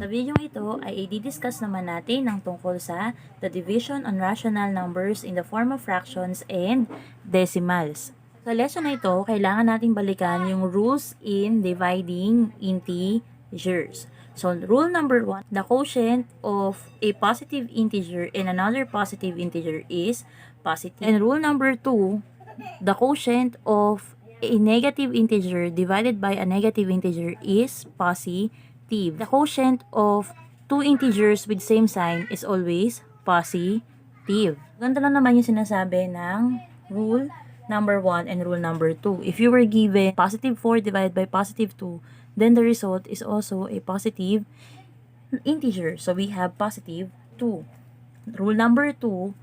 Sa video ito ay i-discuss naman natin ng tungkol sa the division on rational numbers in the form of fractions and decimals. Sa lesson na ito, kailangan nating balikan yung rules in dividing integers. So, rule number 1, the quotient of a positive integer and another positive integer is positive. And rule number 2, the quotient of a negative integer divided by a negative integer is positive. The quotient of two integers with same sign is always positive. Ganito lang naman yung sinasabi ng rule number 1 and rule number 2. If you were given positive 4 divided by positive 2, then the result is also a positive integer. So we have positive 2. Rule number 2,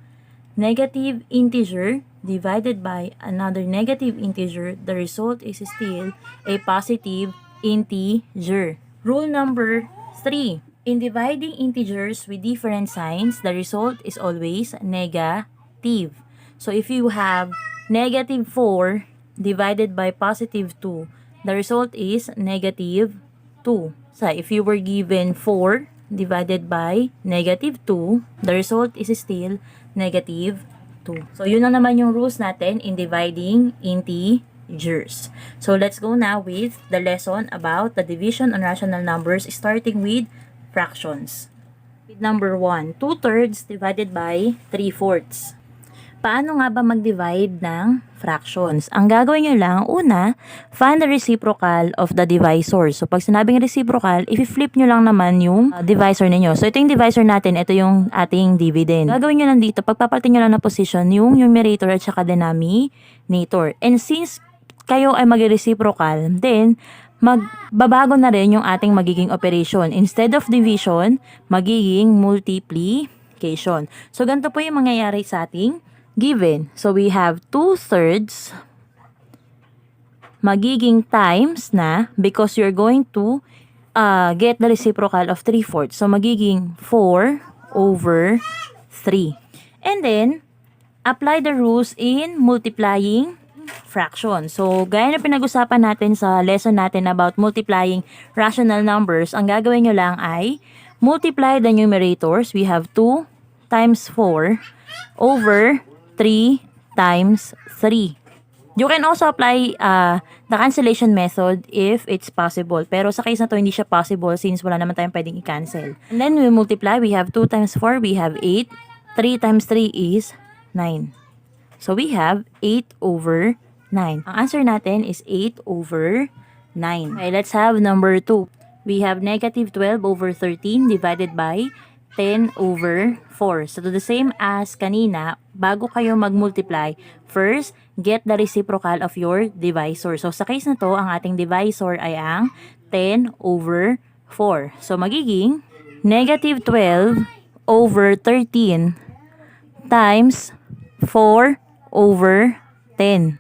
negative integer divided by another negative integer, the result is still a positive integer. Rule number 3, in dividing integers with different signs, the result is always negative. So if you have negative 4 divided by positive 2, the result is negative 2. So if you were given 4 divided by negative 2, the result is still negative 2. So yun na naman yung rules natin in dividing integers. So let's go now with the lesson about the division on rational numbers, starting with fractions. With number 1, 2/3 divided by 3/4. Paano nga ba mag-divide ng fractions? Ang gagawin nyo lang, una, find the reciprocal of the divisor. So, pag sinabing reciprocal, i-flip nyo lang naman yung divisor ninyo. So, ito yung divisor natin, ito yung ating dividend. Gagawin nyo lang dito, pagpapalitan nyo lang na position yung numerator at saka denominator. And since kayo ay mag-reciprocal, then, magbabago na rin yung ating magiging operation. Instead of division, magiging multiplication. So, ganito po yung mangyayari sa ating given. So, we have 2/3 magiging times na because you're going to get the reciprocal of 3/4. So, magiging 4/3. And then, apply the rules in multiplying fraction. So, gaya na pinag-usapan natin sa lesson natin about multiplying rational numbers, ang gagawin nyo lang ay multiply the numerators. We have 2 times 4 over 3 times 3. You can also apply the cancellation method if it's possible. Pero sa case na to, hindi siya possible since wala naman tayong pwedeng i-cancel. And then we multiply. We have 2 times 4. We have 8. 3 times 3 is 9. So we have 8/9. Ang answer natin is 8/9. Okay, let's have number 2. We have negative 12/13 divided by 10/4. So, to the same as kanina, bago kayo mag-multiply, first, get the reciprocal of your divisor. So, sa case na to, ang ating divisor ay ang 10/4. So, magiging negative 12/13 times 4/10.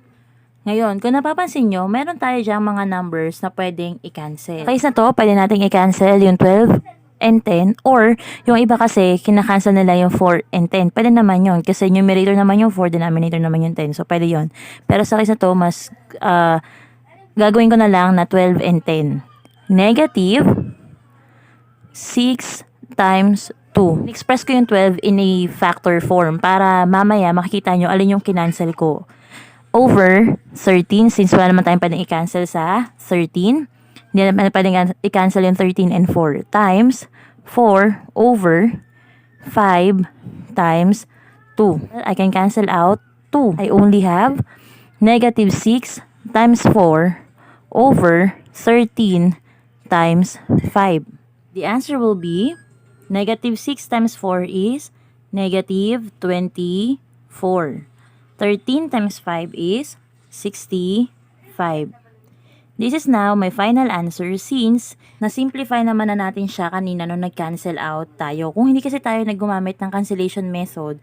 Ngayon, kung napapansin nyo, meron tayo diyang mga numbers na pwedeng i-cancel. Sa case na to, pwede natin i-cancel yung 12 and 10, or yung iba kasi kinakancel nila yung 4 and 10. Pwede naman yun kasi numerator naman yung 4, denominator naman yung 10. So, pwede yun. Pero sa case na to, mas gagawin ko na lang na 12 and 10. Negative 6 times 2. Express ko yung 12 in a factor form para mamaya makikita nyo alin yung kinancel ko. Over 13, since wala naman tayong pwedeng i-cancel sa 13. Hindi naman pwedeng i-cancel yung 13 and 4. Times 4/5 times 2. I can cancel out 2. I only have negative 6 times 4/13 times 5. The answer will be negative 6 times 4 is negative 24. 13 times 5 is 65. This is now my final answer since na-simplify naman na natin siya kanina nung nag-cancel out tayo. Kung hindi kasi tayo naggumamit ng cancellation method,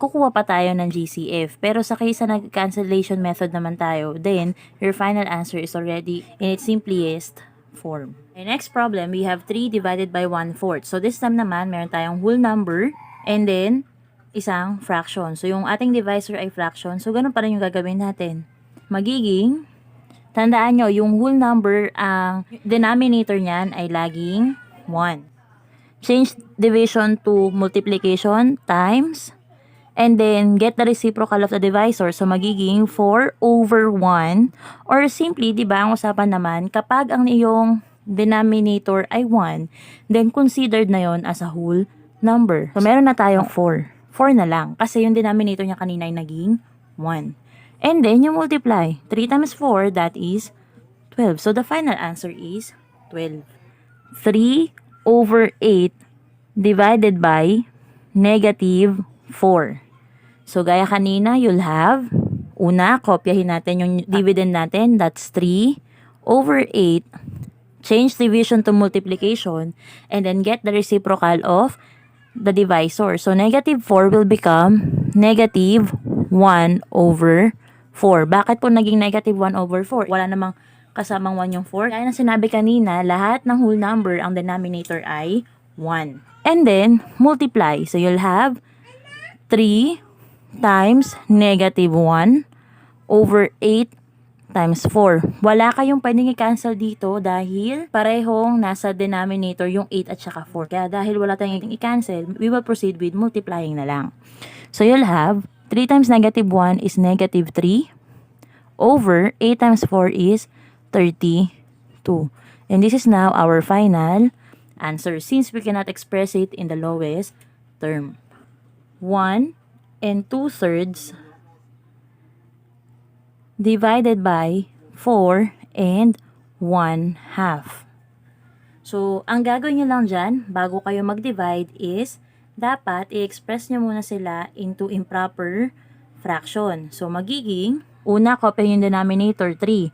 kukuha pa tayo ng GCF. Pero sa case na nag-cancellation method naman tayo, then your final answer is already in its simplest form. Okay, next problem, we have 3 divided by 1/4. So this time naman, meron tayong whole number and then isang fraction. So yung ating divisor ay fraction. So ganun pa rin yung gagawin natin. Magiging Tandaan nyo, yung whole number, ang denominator niyan ay laging 1. Change division to multiplication times, and then get the reciprocal of the divisor. So, magiging 4 over 1. Or simply, di ba, ang usapan naman, kapag ang iyong denominator ay 1, then considered na yon as a whole number. So, meron na tayong 4. 4 na lang. Kasi yung denominator niya kanina ay naging 1. And then, you multiply. 3 times 4, that is 12. So, the final answer is 12. 3 over 8 divided by negative 4. So, gaya kanina, you'll have, una, kopyahin natin yung dividend natin. That's 3 over 8. Change division to multiplication. And then get the reciprocal of the divisor. So, negative 4 will become negative 1 over 4. Bakit po naging negative 1 over 4? Wala namang kasamang 1 yung 4. Kaya na sinabi kanina, lahat ng whole number, ang denominator ay 1. And then, multiply. So, you'll have 3 times negative 1 over 8 times 4. Wala kayong pwedeng i-cancel dito dahil parehong nasa denominator yung 8 at saka 4. Kaya dahil wala tayong i-cancel, we will proceed with multiplying na lang. So, you'll have 3 times negative 1 is negative 3 over 8 times 4 is 32. And this is now our final answer since we cannot express it in the lowest term. 1 and 2/3 divided by 4 and 1/2. So, ang gagawin nyo lang dyan, bago kayo mag-divide is, dapat i-express nyo muna sila into improper fraction. So, magiging, una, copy yung denominator, 3.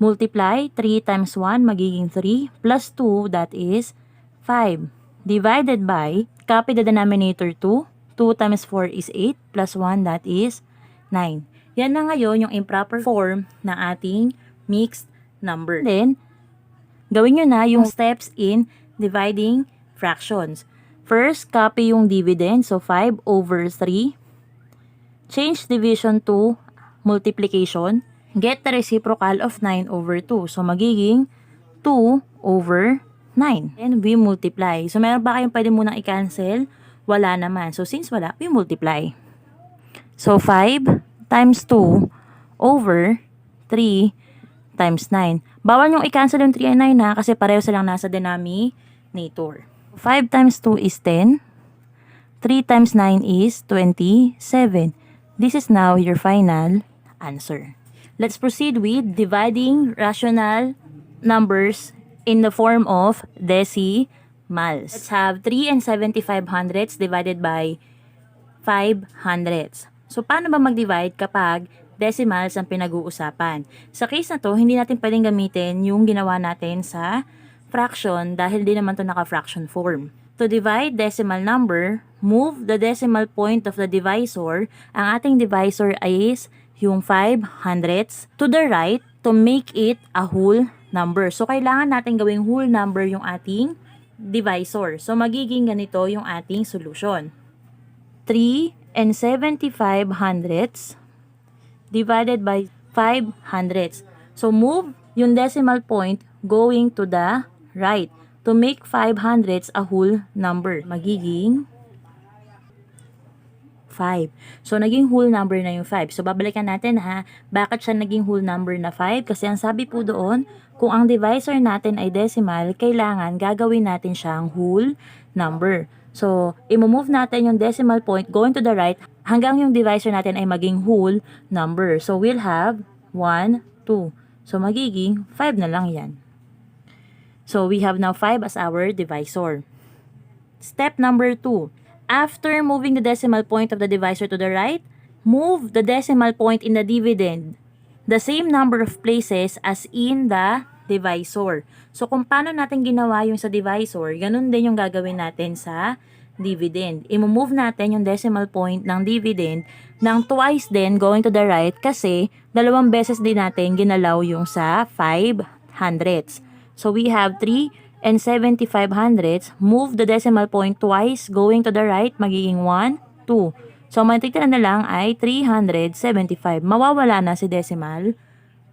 Multiply, 3 times 1, magiging 3, plus 2, that is 5. Divided by, copy the denominator 2, 2 times 4 is 8, plus 1, that is 9. Yan na ngayon yung improper form ng ating mixed number. Then, gawin nyo na yung steps in dividing fractions. First, copy yung dividend, so 5 over 3. Change division to multiplication. Get the reciprocal of 9 over 2. So, magiging 2 over 9. And we multiply. So, meron ba kayong pwede munang i-cancel? Wala naman. So, since wala, we multiply. So, 5 times 2 over 3 times 9. Bawal yung i-cancel yung 3 and 9 na kasi pareho silang nasa denominator. 5 times 2 is 10. 3 times 9 is 27. This is now your final answer. Let's proceed with dividing rational numbers in the form of decimals. Let's have 3 and 75/100 divided by 500. So, paano ba mag-divide kapag decimals ang pinag-uusapan? Sa case na to, hindi natin pwedeng gamitin yung ginawa natin sa fraction dahil di naman to naka-fraction form. To divide decimal number, move the decimal point of the divisor. Ang ating divisor is yung 500 to the right to make it a whole number. So, kailangan natin gawing whole number yung ating divisor. So, magiging ganito yung ating solution. 3 and 75/100 divided by 500. So, move yung decimal point going to the right to make 500 a whole number. Magiging 5. So, naging whole number na yung 5. So, babalikan natin ha, bakit siya naging whole number na 5? Kasi ang sabi po doon, kung ang divisor natin ay decimal, kailangan gagawin natin siyang whole number. So, i-move natin yung decimal point going to the right hanggang yung divisor natin ay maging whole number. So, we'll have 1, 2. So, magiging 5 na lang yan. So, we have now 5 as our divisor. Step number 2. After moving the decimal point of the divisor to the right, move the decimal point in the dividend the same number of places as in the divisor. So, kung paano natin ginawa yung sa divisor, ganun din yung gagawin natin sa dividend. I-move natin yung decimal point ng dividend ng twice din going to the right kasi dalawang beses din natin ginalaw yung sa 500. So, we have 3 and 75/100. Move the decimal point twice going to the right, magiging 1, 2. So, matitira na lang ay 375. Mawawala na si decimal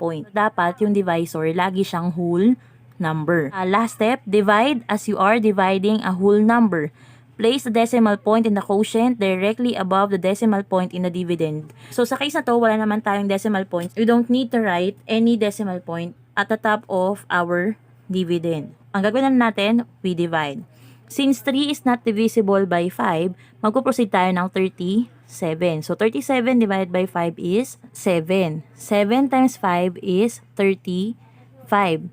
point. Dapat yung divisor, lagi siyang whole number. Last step, divide as you are dividing a whole number. Place the decimal point in the quotient directly above the decimal point in the dividend. So sa case na to, wala naman tayong decimal points. We don't need to write any decimal point at the top of our dividend. Ang gagawin natin, we divide. Since 3 is not divisible by 5, magpo-proceed tayo ng 37. So 37 divided by 5 is 7. 7 times 5 is 35.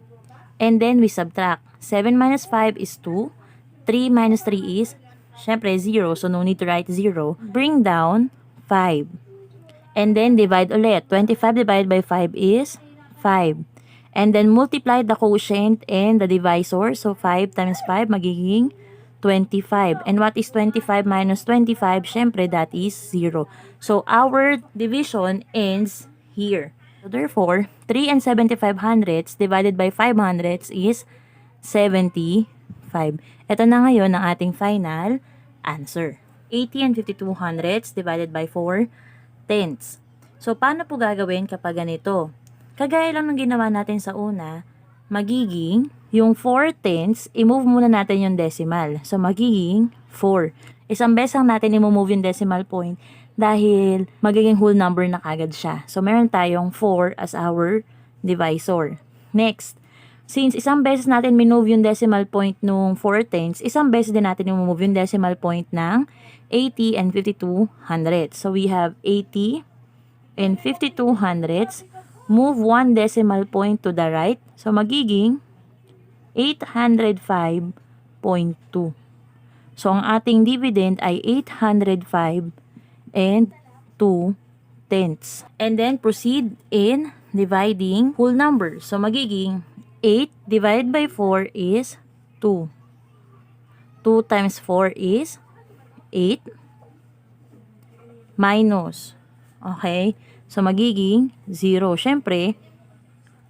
And then we subtract. 7 minus 5 is 2. 3 minus 3 is, syempre, 0. So no need to write 0. Bring down 5. And then divide ulit. 25 divided by 5 is 5. And then multiply the quotient and the divisor. So 5 times 5 magiging 25. And what is 25 minus 25? Syempre, that is 0. So our division ends here. So therefore, 3 and 75 hundredths divided by 5 hundredths is 75. Ito na ngayon ang ating final answer. 80 and 52 hundredths divided by 4 tenths. So paano po gagawin kapag ganito? Kagaya lang ng ginawa natin sa una, magiging yung 4 tenths, i-move muna natin yung decimal. So, magiging 4. Isang beses lang natin i-move yung decimal point dahil magiging whole number na kagad siya. So, meron tayong 4 as our divisor. Next, since isang beses natin minove yung decimal point nung 4 tenths, isang beses din natin i-move yung decimal point ng 80 and 52 hundredths. So, we have 80 and 52 hundredths. Move 1 decimal point to the right. So, magiging 805.2. So, ang ating dividend ay 805 and 2 tenths. And then, proceed in dividing whole numbers. So, magiging 8 divided by 4 is 2. 2 times 4 is 8 minus. Okay? So, magiging 0. Siyempre,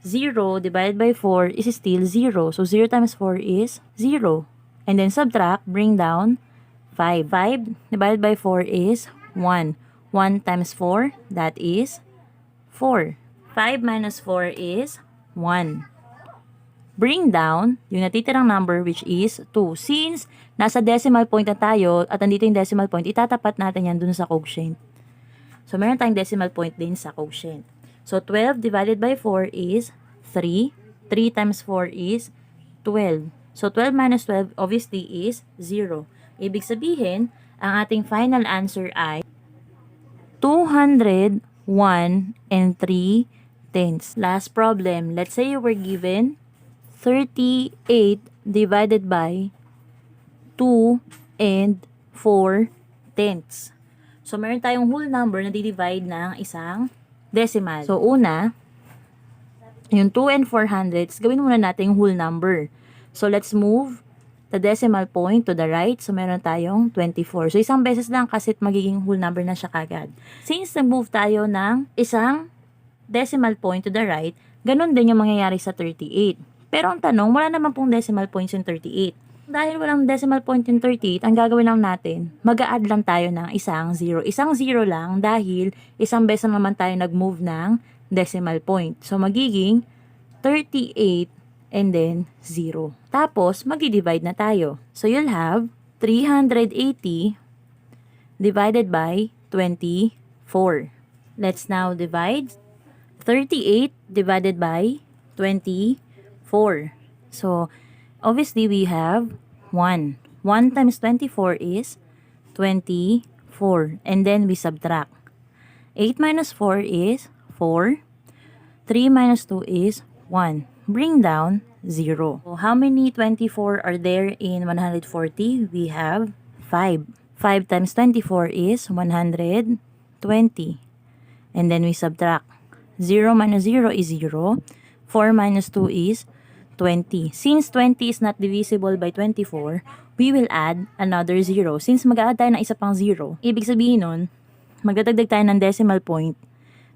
0 divided by 4 is still 0. So, 0 times 4 is 0. And then, subtract, bring down 5. 5 divided by 4 is 1. 1 times 4, that is 4. 5 minus 4 is 1. Bring down yung natitirang number which is 2. Since nasa decimal point na tayo at andito yung decimal point, itatapat natin yan dun sa quotient. So, meron tayong decimal point din sa quotient. So, 12 divided by 4 is 3. 3 times 4 is 12. So, 12 minus 12 obviously is 0. Ibig sabihin, ang ating final answer ay 201 and 3 tenths. Last problem. Let's say you were given 38 divided by 2 and 4 tenths. So, meron tayong whole number na di-divide ng isang decimal. So, una, yung 2 and 4 hundredths, gawin muna natin yung whole number. So, let's move the decimal point to the right. So, meron tayong 24. So, isang beses lang kasi magiging whole number na siya kagad. Since nag-move tayo ng isang decimal point to the right, ganun din yung mangyayari sa 38. Pero ang tanong, wala naman pong decimal points yung 38. Dahil walang decimal point yung 38, ang gagawin lang natin, mag-a-add lang tayo ng isang 0. Isang 0 lang dahil isang beses naman tayo nag-move ng decimal point. So, magiging 38 and then 0. Tapos, mag-divide na tayo. So, you'll have 380 divided by 24. Let's now divide 38 divided by 24. So, obviously, we have 1. 1 times 24 is 24. And then, we subtract. 8 minus 4 is 4. 3 minus 2 is 1. Bring down 0. So, how many 24 are there in 140? We have 5. 5 times 24 is 120. And then, we subtract. 0 minus 0 is 0. 4 minus 2 is 20. Since 20 is not divisible by 24, we will add another 0. Since mag-a-add tayo ng isa pang 0, ibig sabihin nun, magdadagdag tayo ng decimal point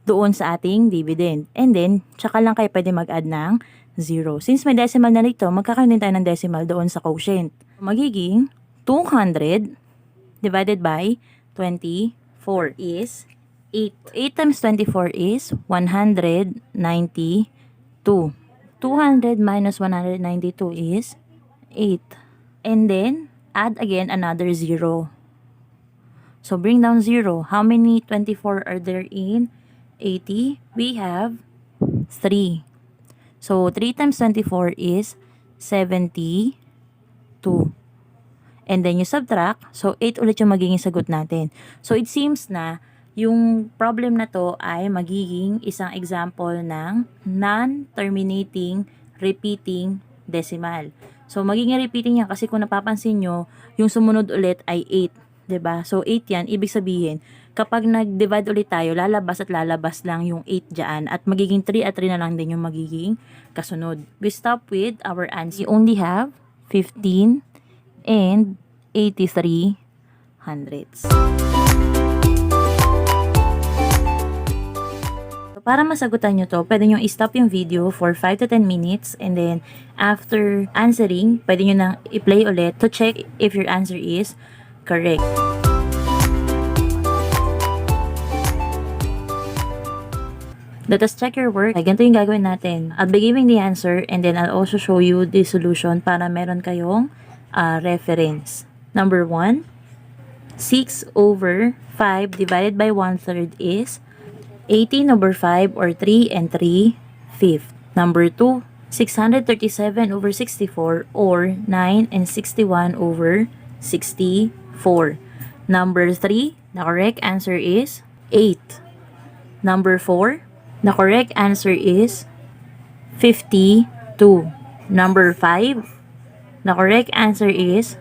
doon sa ating dividend. And then, tsaka lang kayo pwede mag-add ng 0. Since may decimal na rito, magkakaroon din tayo ng decimal doon sa quotient. Magiging 200 divided by 24 is 8. 8 times 24 is 192. 200 minus 192 is 8. And then, add again another 0. So, bring down 0. How many 24 are there in 80? We have 3. So, 3 times 24 is 72. And then, you subtract. So, 8 ulit yung magiging sagot natin. So, it seems na yung problem na to ay magiging isang example ng non-terminating repeating decimal. So, magiging repeating yan kasi kung napapansin nyo, yung sumunod ulit ay 8. 'Di ba? So, 8 yan. Ibig sabihin, kapag nag-divide ulit tayo, lalabas at lalabas lang yung 8 dyan at magiging 3 at 3 na lang din yung magiging kasunod. We stop with our answer. We only have 15 and 83 hundredths. Para masagutan nyo to, pwede nyo i-stop yung video for 5 to 10 minutes and then after answering, pwede nyo nang i-play ulit to check if your answer is correct. Let us check your work. Ganito yung gagawin natin. I'll be giving the answer and then I'll also show you the solution para meron kayong reference. Number 1, 6 over 5 divided by 1/3 is 18 over 5 or 3 and 3/5. Number 2, 637 over 64 or 9 and 61 over 64. Number 3, the correct answer is 8. Number 4, the correct answer is 52. Number 5, the correct answer is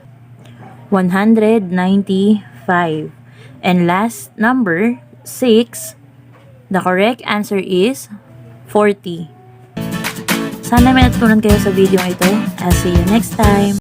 195. And last, number 6, the correct answer is 40. Sana may natutunan kayo sa video ito. I'll see you next time.